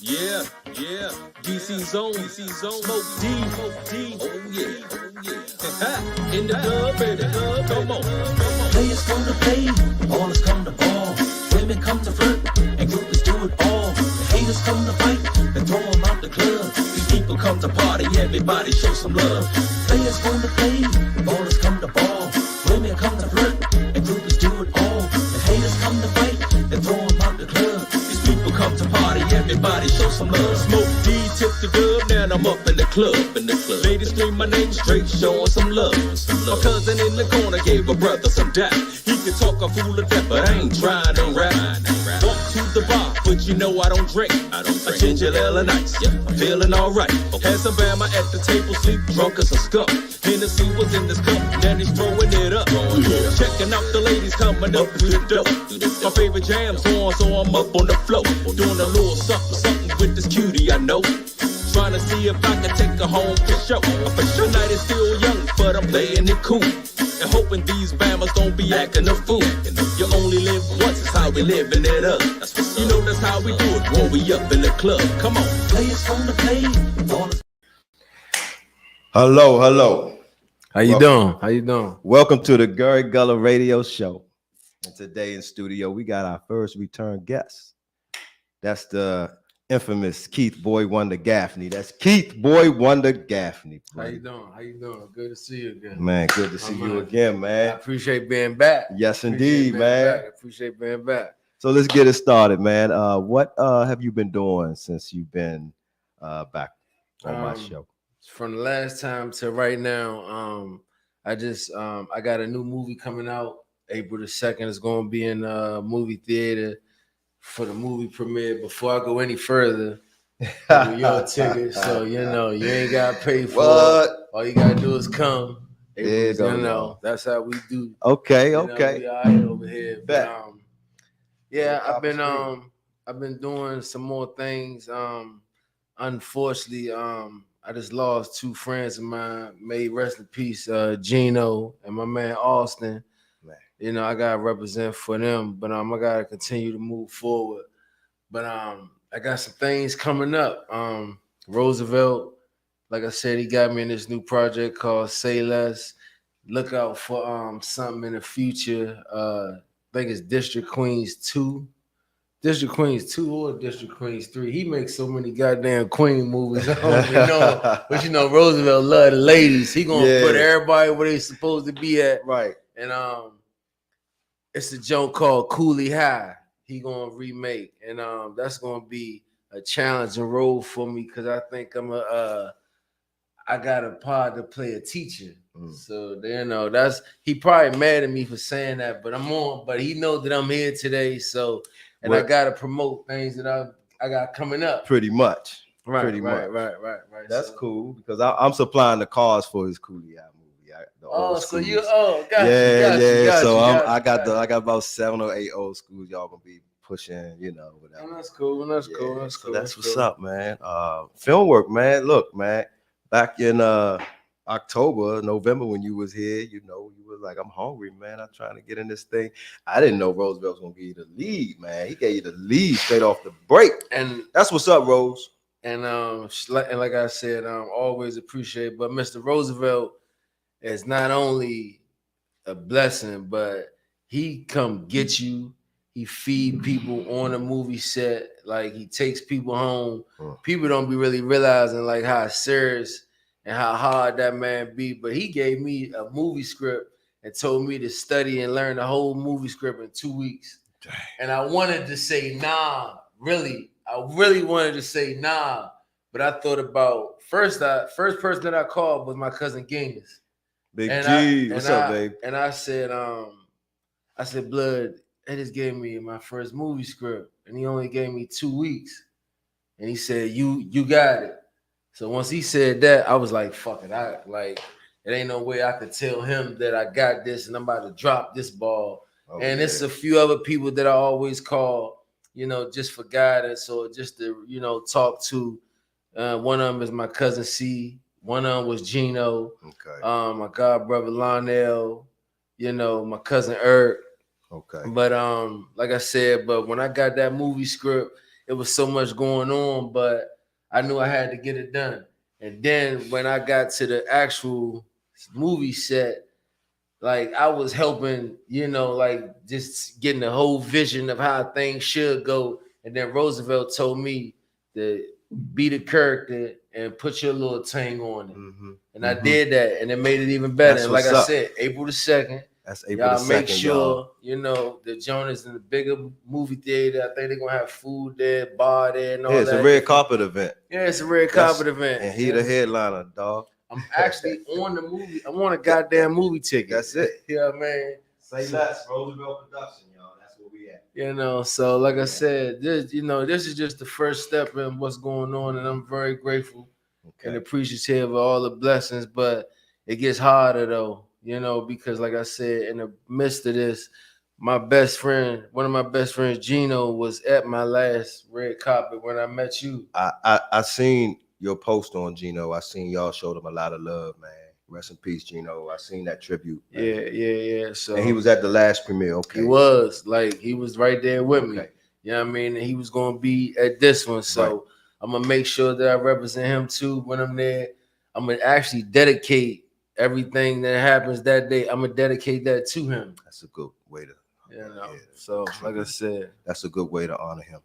Yeah, yeah. DC Zone, Smoke D. Oh yeah. In the club, baby. Come on. Players come to play, ballers come to ball. Women come to flirt, and groupies do it all. The haters come to fight, and throw them out the club. These people come to party, everybody show some love. Players come to play, ballers come to ball. Women come to flirt, and groupies do it all. The haters come to fight, and throw them out the club. These people come to party, everybody show some love. Smoke D tip the dub, now I'm up in the club. Ladies scream my name straight, showing some love. My cousin in the corner gave a brother some dap. He can talk a fool to death, but I ain't trying to rap. Walk to the bar, but you know I don't drink. A ginger ale and ice, I'm feeling alright. Had some Bama at the table, sleep drunk as a skunk. Hennessy was in this cup, then he's throwing it up. Checking out the ladies coming up to the door. My favorite jam's on, so I'm up on the floor. Doing a little something with this cutie I know. Trying to see if I can take her home for sure. The night is still young, but I'm playing it cool. And hoping these Bammers don't be acting a fool. You only live once, it's how we living it up. You know that's how we do it when we up in the club. Come on. Players come to play, ballers. Hello. How you doing? Welcome to the GULLUH Radio Show. And today in studio, we got our first return guest. That's the infamous Keith Boy Wonder Gaffney. That's Keith Boy Wonder Gaffney. How you doing? Good to see you again. Man, good to see you again, I man. appreciate being back. Yes, indeed, man. I appreciate being back. So let's get it started, man. What have you been doing since you've been back on my show? From the last time to right now, I got a new movie coming out April the 2nd. It's going to be in a movie theater for the movie premiere. Before I go any further, your ticket, so you know you ain't got to pay for it. All you got to do is come. You know that's how we do. Okay. We all right over here. But, yeah, I've been doing some more things. Unfortunately, I just lost two friends of mine. May rest in peace, Gino and my man Austin. Man. You know, I gotta represent for them, but I gotta continue to move forward. But I got some things coming up. Roosevelt, like I said, he got me in this new project called Say Less. Look out for something in the future. I think it's District Queens 2. District Queens 2 or District Queens 3. He makes so many goddamn Queen movies. I don't even know. But you know, Roosevelt love the ladies. He gonna put everybody where they supposed to be at. Right. And it's a joke called Coolie High. He gonna remake. And that's gonna be a challenging role for me because I think I got a part to play a teacher. So you know, he probably mad at me for saying that, but but he knows that I'm here today. So I gotta promote things that I got coming up. Pretty much. Right. That's so, cool because I'm supplying the cars for his Coolie High movie. I got about 7 or 8 old schools y'all gonna be pushing, you know, whatever. Oh, that's cool. That's cool. That's what's up, man. Film work, man. Look, man, back in October, November when you was here, you know, you was like, I'm hungry, man. I'm trying to get in this thing. I didn't know Roosevelt was gonna give you the lead, man. He gave you the lead straight off the break. And that's what's up, Rose. And like I said, always appreciate. But Mr. Roosevelt is not only a blessing, but he come get you. He feed people on the movie set. Like he takes people home. People don't be really realizing like how serious and how hard that man be. But he gave me a movie script and told me to study and learn the whole movie script in 2 weeks. Dang. And I wanted to say nah, really. I really wanted to say nah. But I thought about first person that I called was my cousin Genghis. Big G, what's up, babe? And I said, Blood, they just gave me my first movie script, and he only gave me 2 weeks. And he said, you got it. So once he said that, I was like, fuck it. It ain't no way I could tell him that I got this and I'm about to drop this ball. And it's a few other people that I always call, you know, just for guidance or just to, you know, talk to. One of them is my cousin C. One of them was Gino. Okay. My god brother Lionel. You know, my cousin Eric. Okay. But like I said, but when I got that movie script, it was so much going on, but I knew I had to get it done. And then when I got to the actual movie set, like I was helping, you know, like just getting the whole vision of how things should go. And then Roosevelt told me to be the character and put your little tang on it. Mm-hmm. And I did that, and it made it even better. That's and like what's I up. said, April the 2nd. That's April Y'all the 2nd, make sure, y'all. you know, the joint is in the bigger movie theater. I think they're going to have food there, bar there, and all that. It's a red carpet event. Yeah, it's a red carpet event. And he the headliner, dog. I'm actually on the movie. I'm on a goddamn movie ticket. That's it. Yeah, man. Say less, Roosevelt Production, y'all. That's where we at. You know, so like I said, this is just the first step in what's going on, and I'm very grateful and appreciative of all the blessings. But it gets harder though, you know, because like I said, in the midst of this, my best friend, one of my best friends, Gino, was at my last red carpet when I met you. I seen your post on Gino. I seen y'all showed him a lot of love, man. Rest in peace, Gino. I seen that tribute. Man. Yeah. So and he was at the last premiere. Okay, he was right there with me. You know what I mean? And he was gonna be at this one. So I'm gonna make sure that I represent him too when I'm there. I'm gonna actually dedicate everything that happens that day. I'm gonna dedicate that to him. That's a good way to. So like I said, that's a good way to honor him.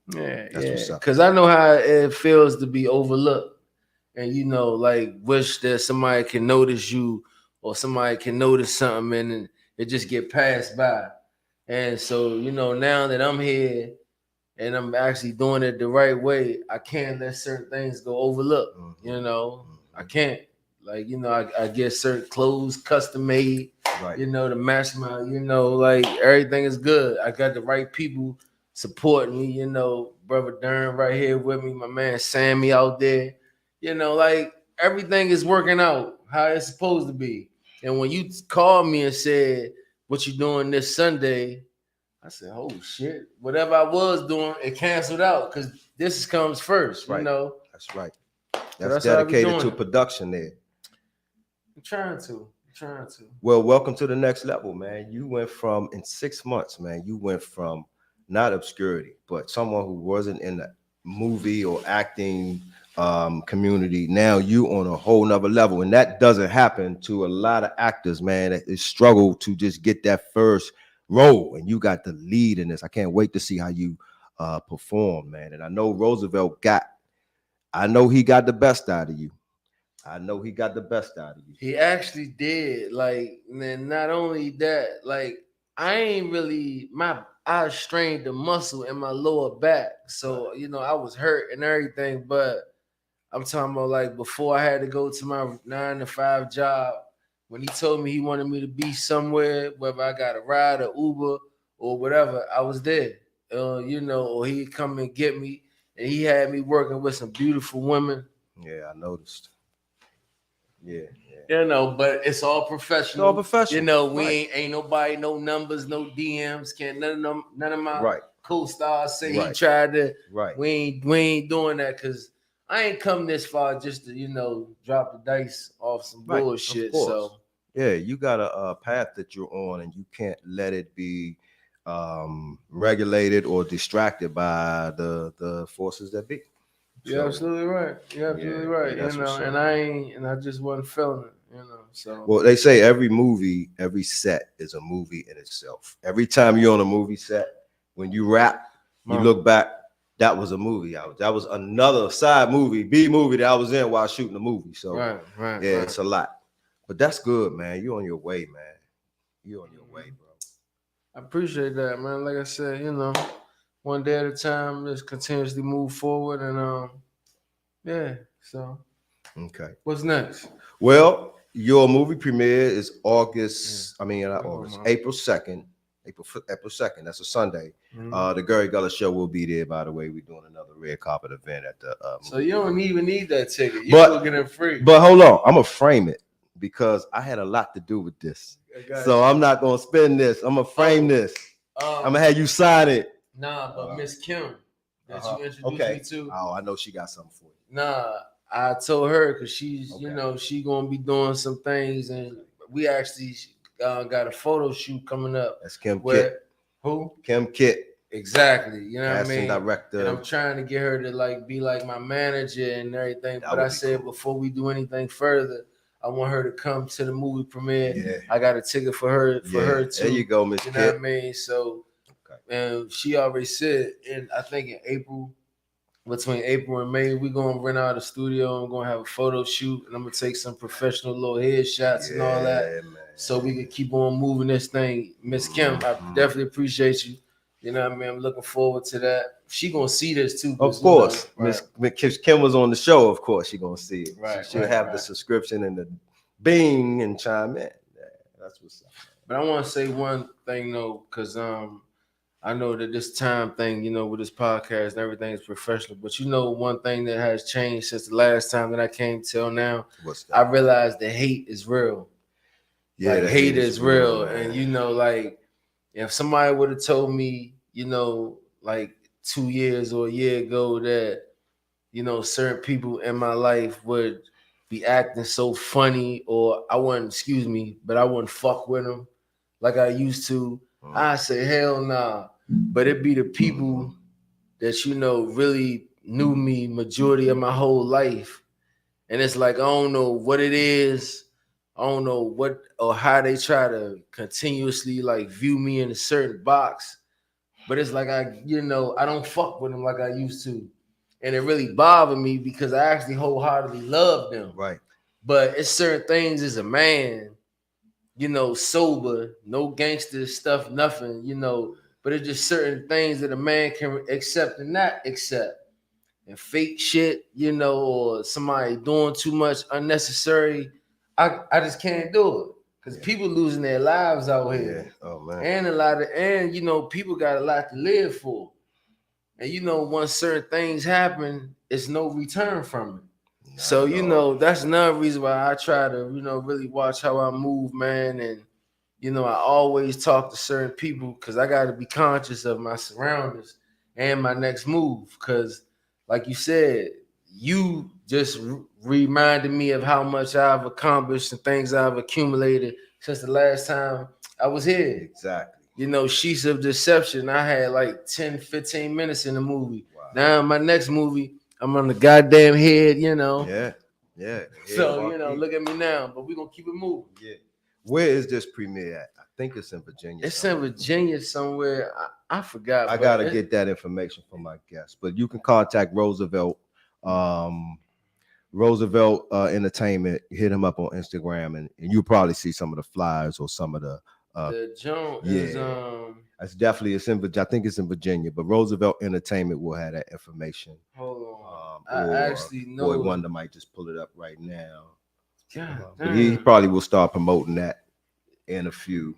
That's because I know how it feels to be overlooked, and you know, like wish that somebody can notice you or somebody can notice something, and it just get passed by. And so, you know, now that I'm here and I'm actually doing it the right way, I can't let certain things go overlooked. You know, I can't. Like, you know, I get certain clothes custom made, you know, to match my, you know, like everything is good. I got the right people supporting me, you know, brother Dern right here with me, my man Sammy out there, you know, like everything is working out how it's supposed to be. And when you called me and said, what you doing this Sunday? I said, oh shit, whatever I was doing, it canceled out because this comes first, you know. That's right. That's dedicated to production there. I'm trying to. Well, welcome to the next level, man. You went from, in 6 months, man, you went from not obscurity, but someone who wasn't in the movie or acting community. Now you on a whole nother level. And that doesn't happen to a lot of actors, man. They struggle to just get that first role. And you got the lead in this. I can't wait to see how you perform, man. And I know Roosevelt he got the best out of you. He actually did. Like, and not only that, like I strained the muscle in my lower back. So, you know, I was hurt and everything, but I'm talking about like before I had to go to my 9-to-5 job, when he told me he wanted me to be somewhere, whether I got a ride or Uber or whatever, I was there. You know, or he'd come and get me, and he had me working with some beautiful women. Yeah, I noticed. Yeah. You know, but it's all professional. You know, ain't nobody, no numbers, no DMs. Can't none of my co-stars say he tried to. We ain't doing that because I ain't come this far just to, you know, drop the dice off some bullshit. So yeah, you got a path that you're on, and you can't let it be regulated or distracted by the forces that be. You're absolutely right. You're absolutely right. You know, and I just wasn't feeling it. You know, so well, they say every set is a movie in itself. Every time you're on a movie set, when you rap, you look back. That was a movie. That was another side movie, B movie that I was in while shooting the movie. So it's a lot. But that's good, man. You're on your way, man. You're on your way, bro. I appreciate that, man. Like I said, you know, one day at a time, just continuously move forward, and so okay. What's next? Well, your movie premiere is April 2nd. April 2nd. That's a Sunday. The Gary Gullah show will be there, by the way. We're doing another red carpet event at the so you don't even need that ticket. You're getting it free. But hold on, I'm gonna frame it because I had a lot to do with this. So I'm not gonna spend this. I'm gonna frame this. I'm gonna have you sign it. Nah, but Miss Kim that you introduced me to. Oh, I know she got something for you. Nah, I told her because she's, you know, she gonna be doing some things, and we actually got a photo shoot coming up. That's Kim Kitt. Who? Kim Kitt. Exactly. You know what I Casting mean? director. And I'm trying to get her to like be like my manager and everything. That But would I be said cool. before we do anything further, I want her to come to the movie premiere. Yeah. I got a ticket for her too. There you go, Miss You know what I Kit. mean? So Okay. and she already said, and I think in April, between April and May, we're gonna rent out a studio. I'm gonna have a photo shoot, and I'm gonna take some professional little headshots and all that, man. so we can keep on moving this thing. Miss Kim, I definitely appreciate you. You know what I mean? I'm looking forward to that. She gonna see this too. Of course, Miss Miss Kim was on the show. Of course, she gonna see it. Right, She'll right, have right. the subscription and the Bing and chime in. Yeah, that's what's up. But I want to say one thing though, because I know that this time thing, you know, with this podcast and everything is professional. But you know, one thing that has changed since the last time that I came till now, What's that? I realized that hate is real. Yeah, like the hate is real. man. And you know, like if somebody would have told me, you know, like 2 years or a year ago that, you know, certain people in my life would be acting so funny, or I wouldn't, but I wouldn't fuck with them like I used to, I say hell nah. But it be the people that, you know, really knew me majority of my whole life. And it's like, I don't know what it is. I don't know what or how they try to continuously like view me in a certain box. But it's like I don't fuck with them like I used to. And it really bothered me because I actually wholeheartedly love them. Right. But it's certain things as a man, you know, sober, no gangster stuff, nothing, you know, but it's just certain things that a man can accept and not accept. And fake shit, you know, or somebody doing too much unnecessary, I just can't do it. Because people losing their lives out here. Yeah. Oh man. And you know, people got a lot to live for. And you know, once certain things happen, it's no return from it. So, you know, that's another reason why I try to, you know, really watch how I move, man. And, you know, I always talk to certain people because I got to be conscious of my surroundings and my next move. Because, like you said, you just reminded me of how much I've accomplished and things I've accumulated since the last time I was here. Exactly. You know, Sheets of Deception, I had like 10, 15 minutes in the movie. Wow. Now, my next movie, I'm on the goddamn head, you know. Yeah. Yeah. So, you know, look at me now, but we're going to keep it moving. Yeah. Where is this premiere at? I think it's in Virginia. It's in Virginia somewhere. I forgot. I got to get that information from my guest. But you can contact Roosevelt, Entertainment. Hit him up on Instagram, and you'll probably see some of the flyers or some of the joint is it's definitely I think it's in Virginia, but Roosevelt Entertainment will have that information. Hold on. I actually know. Boy Wonder might just pull it up right now. But he probably will start promoting that in a few.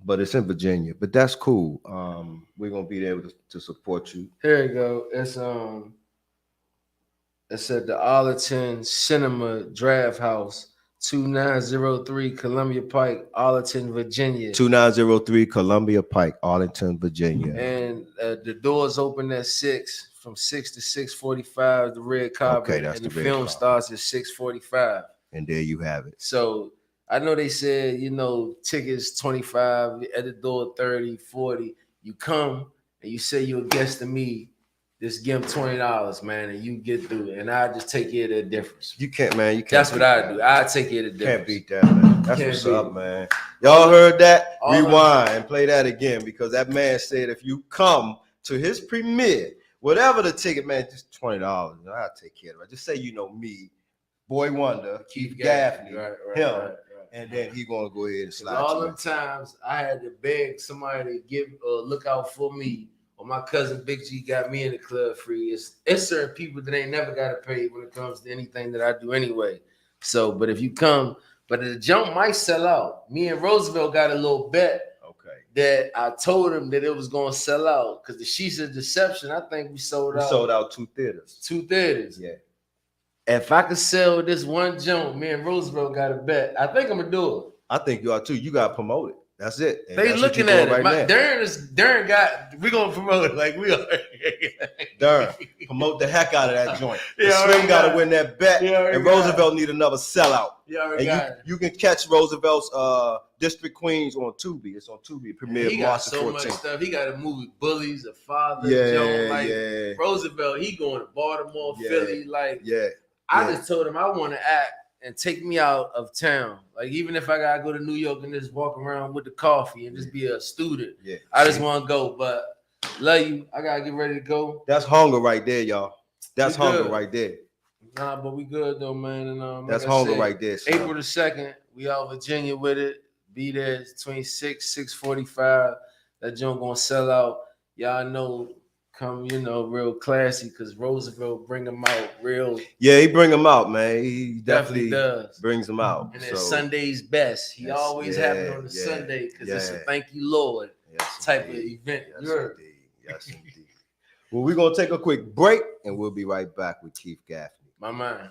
But it's in Virginia. But that's cool. We're gonna be there to support you. Here you go. It's at the Arlington Cinema Draft House. 2903 Columbia Pike, Arlington, Virginia. 2903 Columbia Pike, Arlington, Virginia. And the doors open at 6, from 6 to 6:45. The red carpet. Okay, that's and the red film carpet. starts at 6:45. And there you have it. So I know they said, you know, tickets 25, at the door 30, 40. You come and you say you're a guest to me. Just give them $20, man, and you get through it. And I just take care of the difference. You can't, man. You can't. That's what I do. I take care of the difference. Can't beat that, man. That's what's up, man. Y'all heard that? Rewind and play that again, because that man said if you come to his premiere, whatever the ticket, man, just $20. I'll take care of it. Just say you know me, Boy Wonder, Keith Gaffney, him. And then he gonna go ahead and slide. All them times I had to beg somebody to give look out for me. Or my cousin Big G got me in the club free. It's certain people that ain't never got to pay when it comes to anything that I do anyway. So, but if you come, but the jump might sell out. Me and Roosevelt got a little bet. Okay. That I told him that it was gonna sell out because the Sheets of Deception, I think we sold out. We sold out 2 theaters. 2 theaters. Yeah. If I could sell this one jump, me and Roosevelt got a bet. I think I'm gonna do it. I think you are too. You got promoted. That's it. And They that's what looking you're at doing it. right now. Darren got. We gonna promote it like we are. Darn, promote the heck out of that joint. Yeah, Slim got to win that bet, and Roosevelt need another sellout. Yeah, you can catch Roosevelt's District Queens on Tubi. It's on Tubi. Premiere he got March so 14th. much stuff. He got a movie Bullies, a father, Yeah. Roosevelt. He going to Baltimore, Philly. I just told him I want to act and take me out of town. Like even if I gotta go to New York and just walk around with the coffee and just be a student. Yeah, I just want to go. But love you. I gotta get ready to go. That's hunger right there, y'all. That's hunger right there. Nah, but we good though, man. And that's hunger right there. Son. April the 2nd, we out Virginia with it. Be there between 6:45. That joint gonna sell out. Y'all know, come real classy because Roosevelt bring them out real. Yeah, he bring them out, man. He definitely does. Brings them out. And then Sunday's best. He always have it on the Sunday because it's a thank you Lord type of event. Yes, indeed. Well, we're gonna take a quick break and we'll be right back with Keith Gaffney. My man.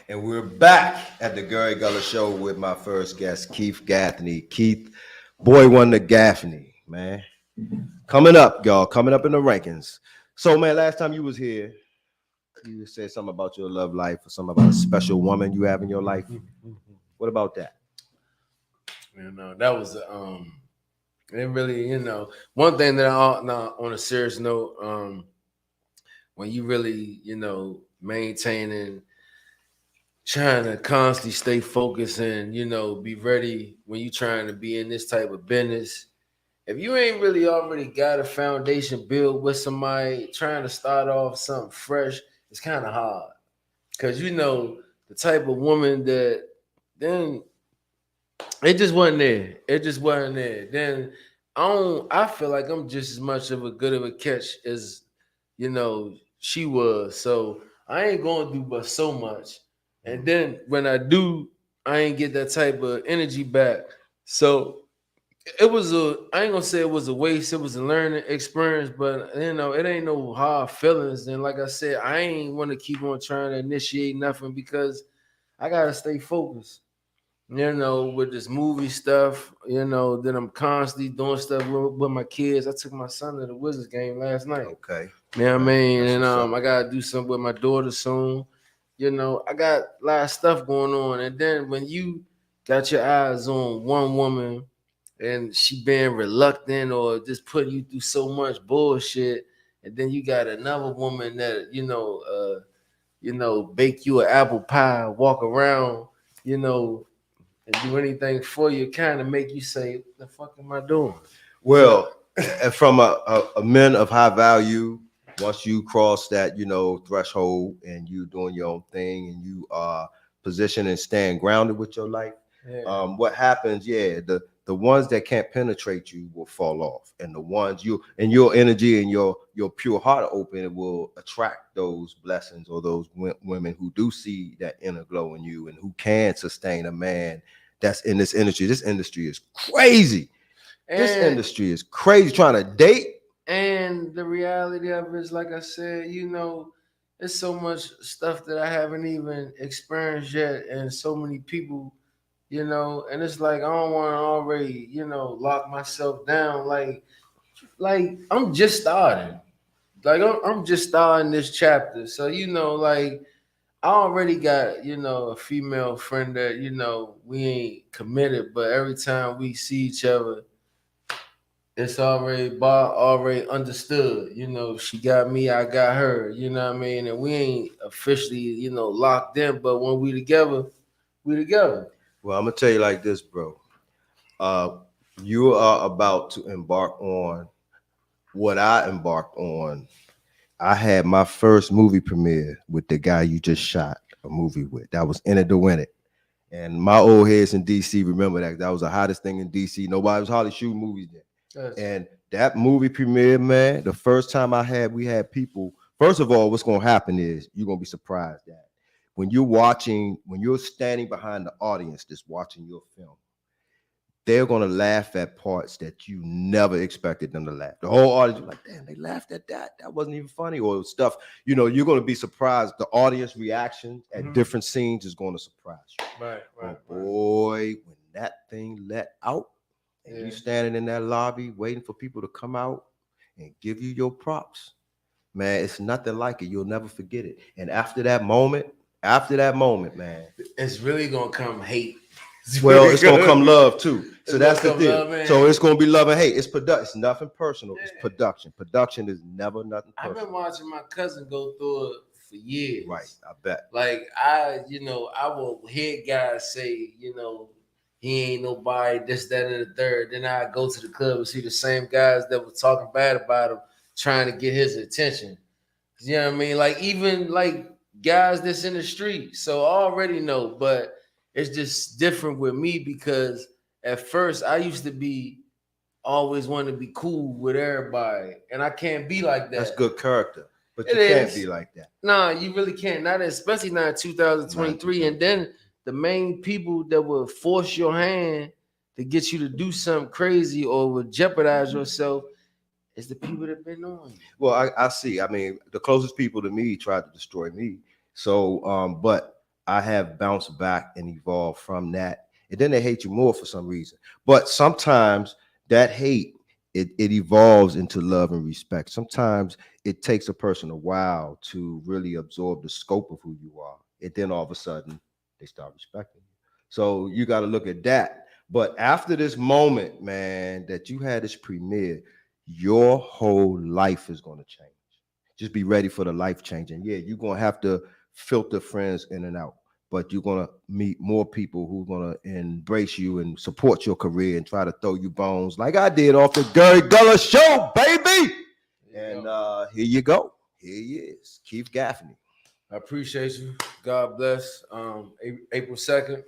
And we're back at the Gary Gullah Show with my first guest, Keith Gaffney. Keith, boy wonder Gaffney, man. Coming up, y'all, coming up in the rankings. So, man, last time you was here, you said something about your love life or something about a special woman you have in your life. What about that? That was it really, one thing that on a serious note, when you really, maintaining, trying to constantly stay focused and, be ready when you're trying to be in this type of business. If you ain't really already got a foundation built with somebody trying to start off something fresh, it's kind of hard. Because, the type of woman that then it just wasn't there. Then I feel like I'm just as much of a good of a catch as, she was. So I ain't going to do but so much. And then when I do I ain't get that type of energy back. So it was I ain't gonna say it was a waste, it was a learning experience, but you know, it ain't no hard feelings. And like I said, I ain't want to keep on trying to initiate nothing because I gotta stay focused. You know, with this movie stuff, you know, then I'm constantly doing stuff with my kids. I took my son to the Wizards game last night. Okay. You know what I mean? That's And what's up. I gotta do something with my daughter soon. You know, I got a lot of stuff going on. And then when you got your eyes on one woman and she being reluctant or just putting you through so much bullshit, and then you got another woman that, bake you an apple pie, walk around, you know, and do anything for you, kind of make you say, what the fuck am I doing? Well, and from a men of high value, once you cross that, threshold and you doing your own thing and you are positioned and stand grounded with your life, what happens, the ones that can't penetrate you will fall off. And the ones your energy and your pure heart open will attract those blessings or those women who do see that inner glow in you and who can sustain a man that's in this industry. This industry is crazy. This industry is crazy trying to date. And the reality of it is, like I said, there's so much stuff that I haven't even experienced yet, and so many people, and it's like I don't want to already, lock myself down. Like I'm just starting. Like I'm just starting this chapter. So, like I already got, a female friend that, we ain't committed, but every time we see each other, it's already understood. She got me, I got her, you know what I mean? And we ain't officially, locked in, but when we together, we together. Well, I'm gonna tell you like this, bro. You are about to embark on what I embarked on. I had my first movie premiere with the guy you just shot a movie with. That was In It to Win It. And my old heads in DC remember that. That was the hottest thing in DC. Nobody was hardly shooting movies then. Yes. And that movie premiere, man, the first time we had people. First of all, what's gonna happen is you're gonna be surprised that when you're standing behind the audience that's watching your film, they're gonna laugh at parts that you never expected them to laugh. The whole audience was like, damn, they laughed at that. That wasn't even funny, or stuff. You're gonna be surprised. The audience reaction at different scenes is gonna surprise you. Right. Boy, when that thing let out, and you standing in that lobby waiting for people to come out and give you your props, man, it's nothing like it. You'll never forget it. And after that moment, man, it's really gonna come hate. Well, it's gonna come love too. So that's the deal. So it's gonna be love and hate. It's production. It's nothing personal. It's production. Production is never nothing personal. I've been watching my cousin go through it for years. Right, I bet. Like I will hear guys say, he ain't nobody, this, that, and the third. Then I go to the club and see the same guys that were talking bad about him, trying to get his attention. You know what I mean? Like even like guys that's in the street. So I already know, but it's just different with me because at first I used to be always wanting to be cool with everybody, and I can't be like that. That's good character, but you can't be like that. Nah, you really can't. Not especially not in 2023. And then the main people that will force your hand to get you to do something crazy or will jeopardize yourself is the people that been on you. Well, I see. I mean, the closest people to me tried to destroy me. So, but I have bounced back and evolved from that. And then they hate you more for some reason. But sometimes that hate, it evolves into love and respect. Sometimes it takes a person a while to really absorb the scope of who you are. And then all of a sudden, they start respecting you. So you got to look at that. But after this moment, man, that you had this premiere, your whole life is going to change. Just be ready for the life change. And yeah, you're going to have to filter friends in and out, but you're going to meet more people who are going to embrace you and support your career and try to throw you bones like I did off the GULLUH show, baby. And here you go. Here he is, Keith Gaffney. I appreciate you. God bless. April 2nd.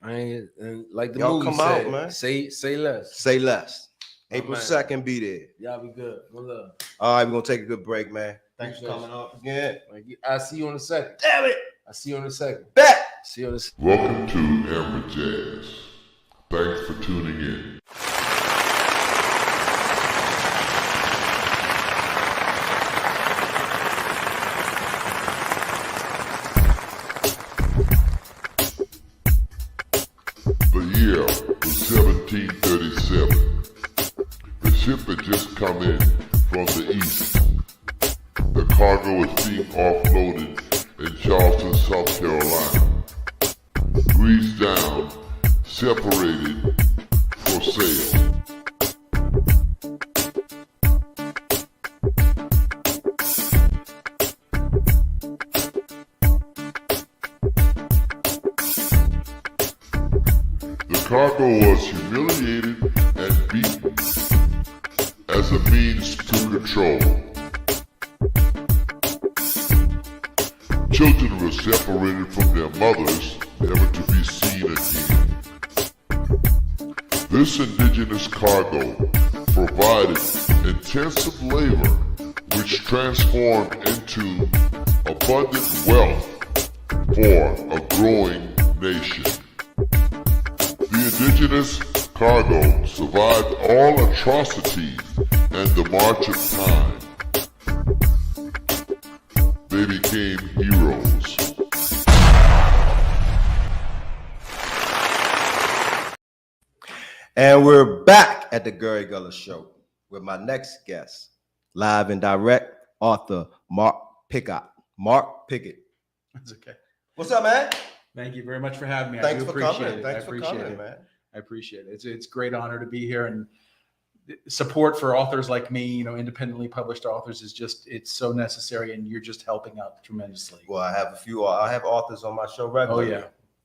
And like the Y'all movie come said, out, man. Say less. Say less. April 2nd, be there. Y'all be good. One love. All right, we're going to take a good break, man. Thanks for coming up again. I see you on the 2nd. Damn it. I see you on the 2nd. Bet. See you on the. Welcome to Amber Jazz. Thanks for tuning in. The year was 1737. The ship had just come in from the east. The cargo was being offloaded in Charleston, South Carolina. Greased down, separated for sale. The cargo was humiliated and beaten as a means to control. Children were separated from their mothers, never to be seen again. This indigenous cargo provided intensive labor which transformed into abundant wealth for a growing nation. The indigenous cargo survived all atrocities and the march of time. They became heroes. And we're back at the GULLUH Show with my next guest, live and direct, author Mark Pigott. Mark Pigott. That's okay. What's up, man? Thank you very much for having me. Thanks I do for appreciate coming. it. Thanks I for appreciate coming, it. man. I appreciate it. It's a great honor to be here, and support for authors like me, you know, independently published authors is just, it's so necessary, and you're just helping out tremendously. Well, I have authors on my show regularly. Oh, yeah.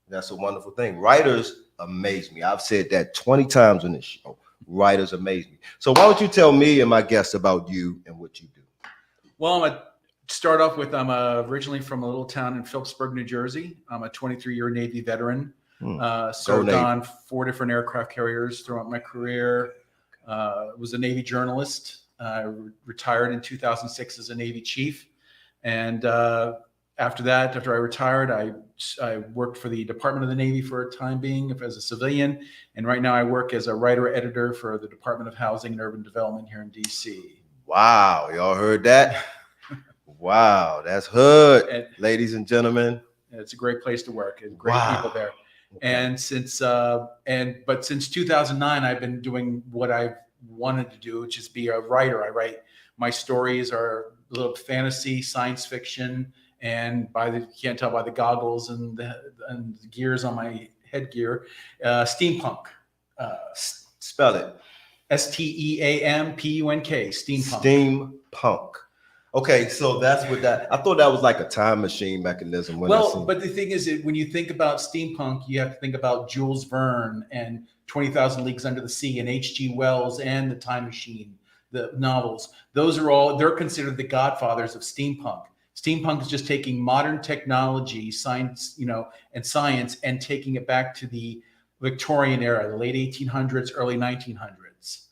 That's a wonderful thing. Writers amaze me. I've said that 20 times on this show. Writers amaze me. So why don't you tell me and my guests about you and what you do? Well, I'm gonna start off with, I'm originally from a little town in Phillipsburg, New Jersey. I'm a 23-year Navy veteran. Served Navy. on 4 different aircraft carriers throughout my career. Was a Navy journalist. Retired in 2006 as a Navy chief. And after that, after I retired, I worked for the Department of the Navy for a time being as a civilian. And right now I work as a writer-editor for the Department of Housing and Urban Development here in D.C. Wow, y'all heard that? Wow, that's hood, And ladies and gentlemen. it's a great place to work and great Wow. people there. And since 2009, I've been doing what I've wanted to do, which is be a writer. I write, my stories are a little fantasy, science fiction, and you can't tell by the goggles and the gears on my headgear, steampunk. Spell it. STEAMPUNK, steampunk. Steampunk. Okay, so that's what that. I thought that was like a time machine mechanism. But the thing is, when you think about steampunk, you have to think about Jules Verne and 20,000 Leagues Under the Sea and H.G. Wells and The Time Machine, the novels. Those are all, they're considered the godfathers of steampunk. Steampunk is just taking modern technology, science, and science, and taking it back to the Victorian era, the late 1800s, early 1900s.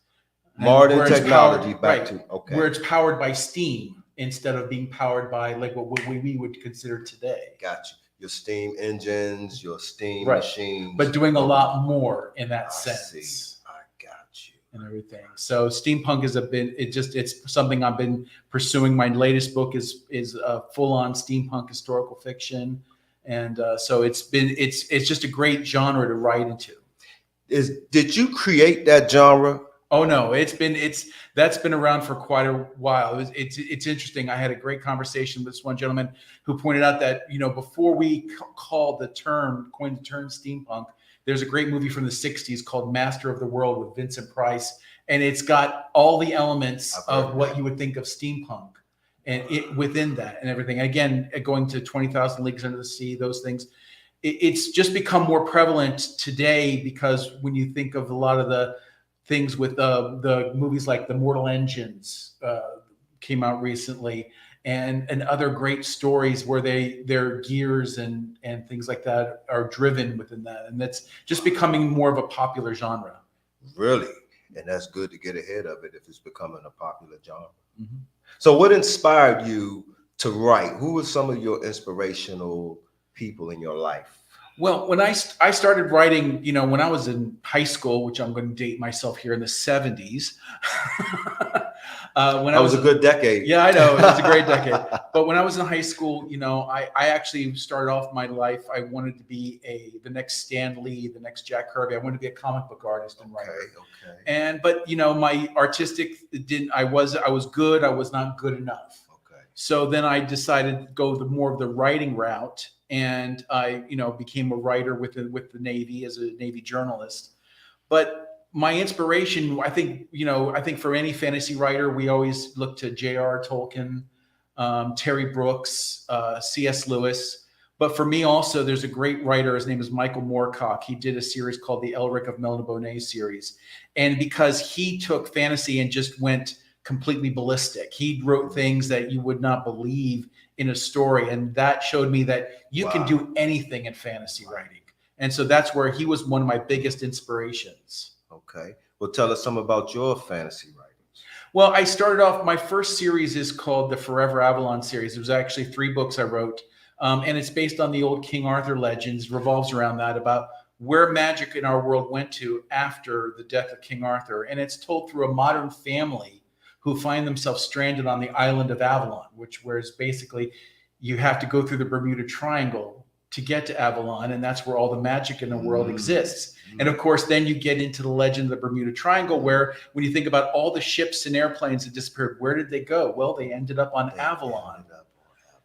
Modern technology where it's powered by steam instead of being powered by like what we would consider today. Got you. Your steam engines, your steam Right. machines. But doing a lot more in that I sense. see. I got you. And everything. So steampunk it's something I've been pursuing. My latest book is a full-on steampunk historical fiction. And so it's just a great genre to write into. Did you create that genre? Oh no, that's been around for quite a while. It's interesting. I had a great conversation with this one gentleman who pointed out that, before we coined the term steampunk, there's a great movie from the 60s called Master of the World with Vincent Price, and it's got all the elements of what you would think of steampunk and it within that and everything. Again, going to 20,000 Leagues Under the Sea, those things. It's just become more prevalent today because when you think of a lot of the things with the movies like The Mortal Engines came out recently, and other great stories where their gears and things like that are driven within that, and that's just becoming more of a popular genre. Really? And that's good to get ahead of it if it's becoming a popular genre. Mm-hmm. So what inspired you to write? Who were some of your inspirational people in your life? Well, when I started writing, you know, when I was in high school, which I'm going to date myself here in the 70s. When That was a good decade. Yeah, I know. It was a great decade. But when I was in high school, you know, I actually started off my life. I wanted to be the next Stan Lee, the next Jack Kirby. I wanted to be a comic book artist and writer. Okay. But you know, my artistic I was good. I was not good enough. Okay. So then I decided to go more of the writing route. And I, you know, became a writer with the Navy as a Navy journalist. But my inspiration, I think for any fantasy writer, we always look to J.R. Tolkien, Terry Brooks, C.S. Lewis. But for me also, there's a great writer. His name is Michael Moorcock. He did a series called the Elric of Melniboné series. And because he took fantasy and just went completely ballistic, he wrote things that you would not believe in a story. And that showed me that you can do anything in fantasy writing. And so that's where he was one of my biggest inspirations. Okay. Well, tell us some about your fantasy writings. Well, I started off, my first series is called the Forever Avalon series. It was actually 3 books I wrote. And it's based on the old King Arthur legends, revolves around that, about where magic in our world went to after the death of King Arthur. And it's told through a modern family who find themselves stranded on the island of Avalon, whereas basically you have to go through the Bermuda Triangle to get to Avalon, and that's where all the magic in the world exists. And of course, then you get into the legend of the Bermuda Triangle, where when you think about all the ships and airplanes that disappeared, where did they go? Well, they ended up on Avalon.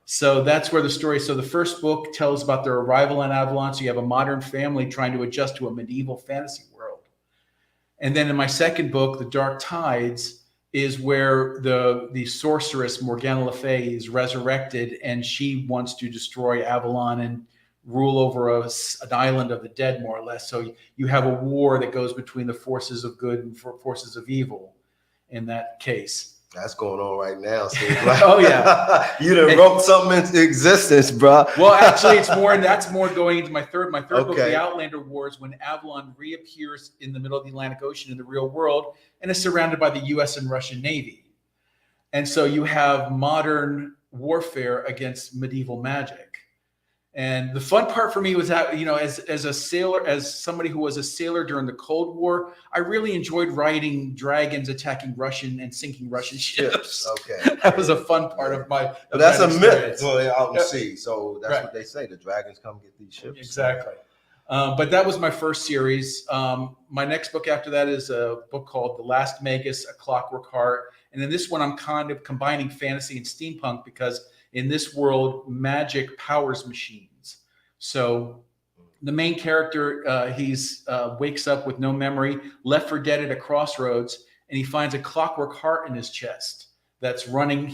So that's where the story. So the first book tells about their arrival on Avalon. So you have a modern family trying to adjust to a medieval fantasy world. And then in my second book, The Dark Tides, is where the sorceress Morgana Le Fay is resurrected, and she wants to destroy Avalon and rule over an island of the dead, more or less. So you have a war that goes between the forces of good and forces of evil in that case. That's going on right now. So Oh yeah, you done wrote something into existence, bro. Well, actually, that's more going into my third book, Okay. The Outlander Wars, when Avalon reappears in the middle of the Atlantic Ocean in the real world and is surrounded by the U.S. and Russian Navy. And so you have modern warfare against medieval magic. And the fun part for me was that, you know, as a sailor, as somebody who was a sailor during the Cold War, I really enjoyed writing dragons attacking Russian and sinking Russian ships. Okay. That was a fun part of my. But that's a experience. myth. Well, they're out in Yeah. sea, so that's Right. what they say. The dragons come get these ships. Exactly. But that was my first series. My next book after that is a book called The Last Magus, A Clockwork Heart. And in this one, I'm kind of combining fantasy and steampunk, because in this world, magic powers machines. So the main character, he's wakes up with no memory, left for dead at a crossroads, and he finds a clockwork heart in his chest that's running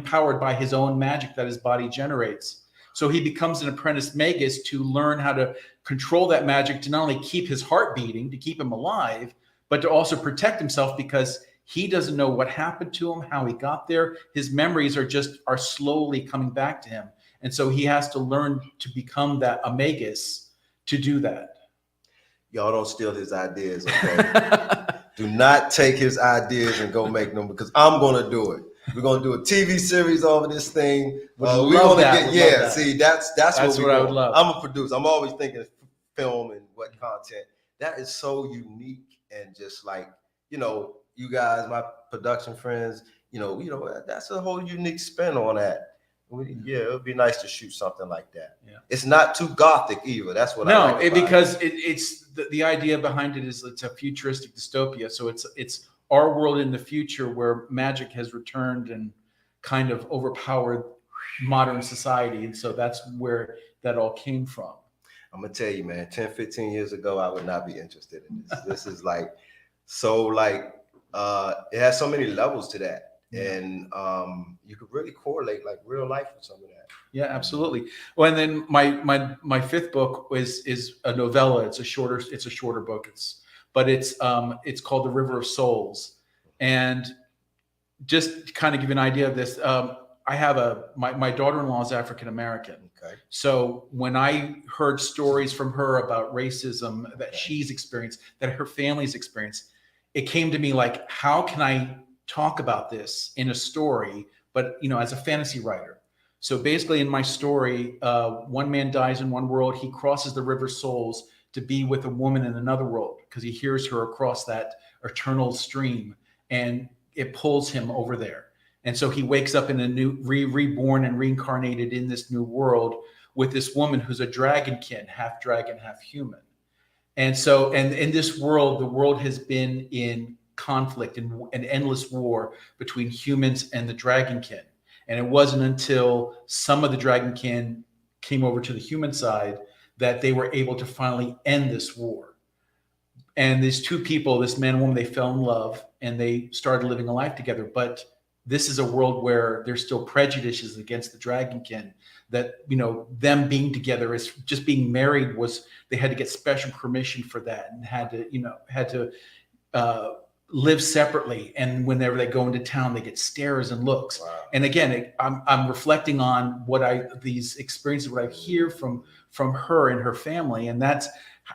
powered by his own magic that his body generates. So he becomes an apprentice magus to learn how to control that magic, to not only keep his heart beating, to keep him alive, but to also protect himself, because he doesn't know what happened to him, how he got there. His memories are slowly coming back to him. And so he has to learn to become a magus to do that. Y'all don't steal his ideas, okay? Do not take his ideas and go make them, because I'm going to do it. We're going to do a TV series over this thing. We want to get, see, that's what I would love. I'm a producer. I'm always thinking film and what content. That is so unique, and just like, you know, you guys, my production friends, you know, that's a whole unique spin on that. Yeah, it would be nice to shoot something like that. Yeah. It's not too gothic either. That's what I like about because it's the idea behind it is it's a futuristic dystopia. So it's our world in the future where magic has returned and kind of overpowered modern society. And so that's where that all came from. I'm going to tell you, man, 10, 15 years ago, I would not be interested in this. This is like, so like, it has so many levels to that. And you could really correlate like real life with some of that. Yeah, absolutely. Well, and then my fifth book is a novella. It's a shorter book. It's called The River of Souls. And just to kind of give you an idea of this, I have my daughter-in-law is African American. Okay. So when I heard stories from her about racism that she's experienced, that her family's experienced, it came to me like, how can I talk about this in a story, but, you know, as a fantasy writer? So basically, in my story, one man dies in one world. He crosses the river Souls to be with a woman in another world because he hears her across that eternal stream, and it pulls him over there. And so he wakes up in a new, reborn and reincarnated in this new world with this woman who's a dragonkin, half dragon, half human. And so, and in this world, the world has been in conflict and an endless war between humans and the dragonkin. And it wasn't until some of the dragonkin came over to the human side that they were able to finally end this war. And these two people, this man and woman, they fell in love and they started living a life together. But this is a world where there's still prejudices against the dragonkin, that, you know, them being together, is just being married, was, they had to get special permission for that, and had to live separately. And whenever they go into town, they get stares and looks. Wow. And again, I'm reflecting on these experiences, what I hear from her and her family. And that's,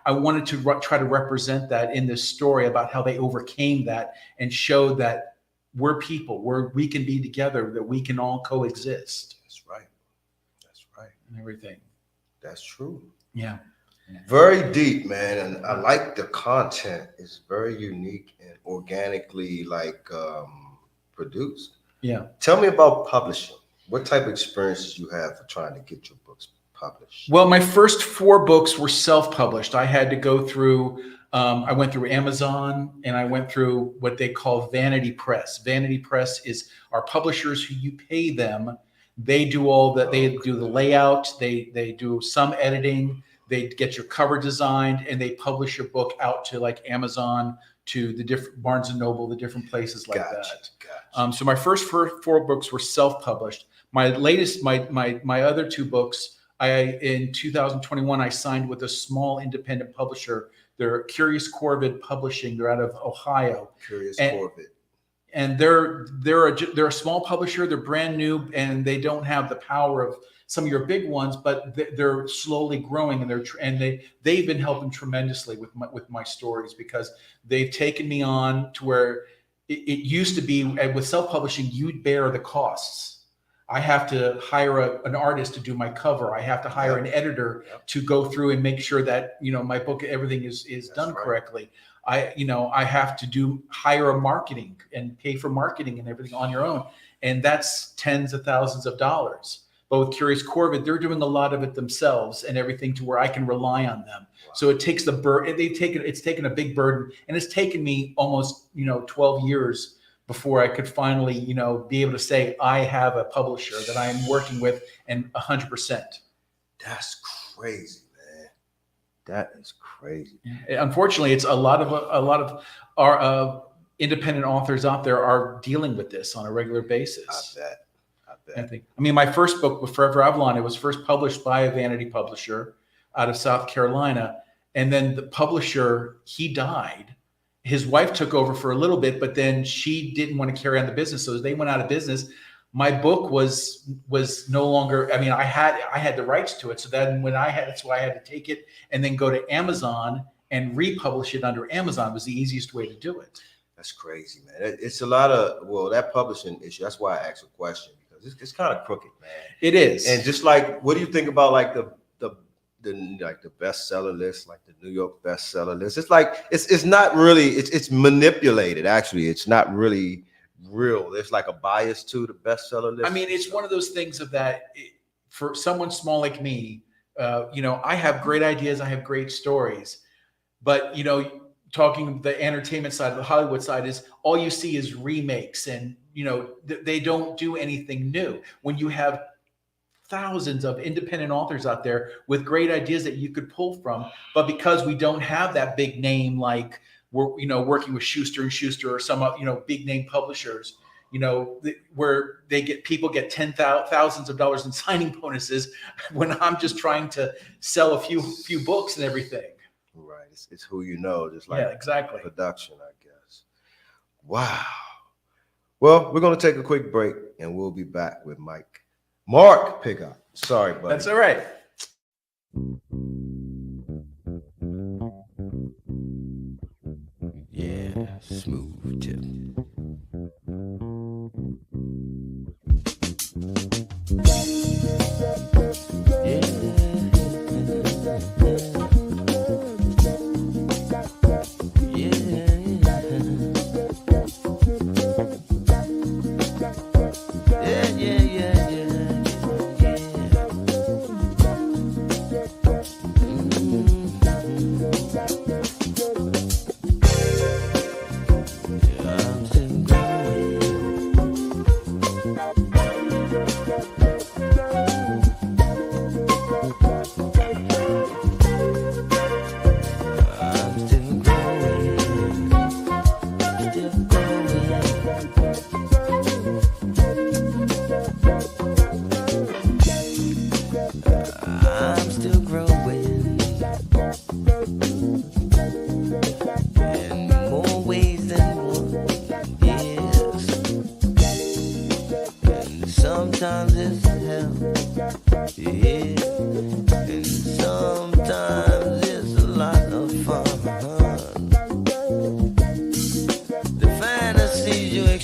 I wanted to try to represent that in this story about how they overcame that and showed that we're people, we can be together, that we can all coexist. That's right. That's right. And everything. That's true. Yeah. Very deep, man. And I like the content. It's very unique and organically produced. Yeah. Tell me about publishing. What type of experiences you have for trying to get your books published? Well, my first 4 books were self-published. I had to go through, I went through Amazon, and I went through what they call Vanity Press. Vanity Press is our publishers who you pay them. They do all that. They do the layout. They do some editing. They get your cover designed, and they publish your book out to like Amazon, to the different Barnes and Noble, the different places like that. Gotcha. So my first 4 books were self-published. My latest, my other 2 books, in 2021, I signed with a small independent publisher. They're Curious Corvid Publishing. They're out of Ohio. Curious Corvid. And they're a small publisher. They're brand new, and they don't have the power of some of your big ones, but they're slowly growing, and they've been helping tremendously with my stories, because they've taken me on to where it used to be with self-publishing, you'd bear the costs. I have to hire an artist to do my cover. I have to hire an editor to go through and make sure that, you know, my book, everything is done correctly. I have to hire a marketing and pay for marketing and everything on your own. And that's tens of thousands of dollars. But with Curious Corvid, they're doing a lot of it themselves and everything, to where I can rely on them. Wow. So it takes the burden. It's taken a big burden, and it's taken me almost 12 years before I could finally be able to say I have a publisher that I am working with, and 100%. That's crazy, man. That is crazy. Unfortunately, it's a lot of our independent authors out there are dealing with this on a regular basis. I bet. I mean, my first book with Forever Avalon, it was first published by a vanity publisher out of South Carolina. And then the publisher, he died. His wife took over for a little bit, but then she didn't want to carry on the business. So they went out of business. My book was no longer, I mean, I had the rights to it. So then that's why I had to take it and then go to Amazon and republish it under Amazon. Was the easiest way to do it. That's crazy, man. It's a lot of, that publishing issue. That's why I asked a question. It's kind of crooked, man. It is. And just like, what do you think about like the bestseller list, like the New York bestseller list? It's like it's not really, it's manipulated. Actually, it's not really real. There's like a bias to the bestseller list. I mean, it's one of those things of that for someone small like me, I have great ideas, I have great stories, but talking the entertainment side, the Hollywood side, is all you see is remakes, and they don't do anything new. When you have thousands of independent authors out there with great ideas that you could pull from, but because we don't have that big name, like we're working with Schuster and Schuster or some big name publishers, where people get thousands of dollars in signing bonuses, when I'm just trying to sell a few books and everything. Right. It's who just like exactly. Production, I guess. Wow. Well, we're going to take a quick break, and we'll be back with Mark Pigott. Sorry, buddy. That's all right. Yeah, smooth tip.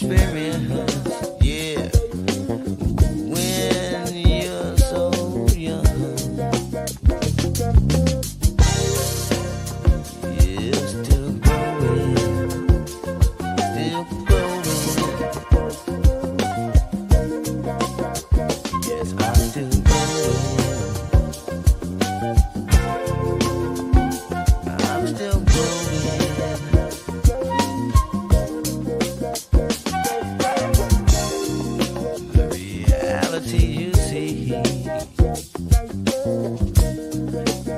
experience. Yeah, when you're so young, you're still growing, still growing. Yes, I'm still growing. I'm still growing. The reality you see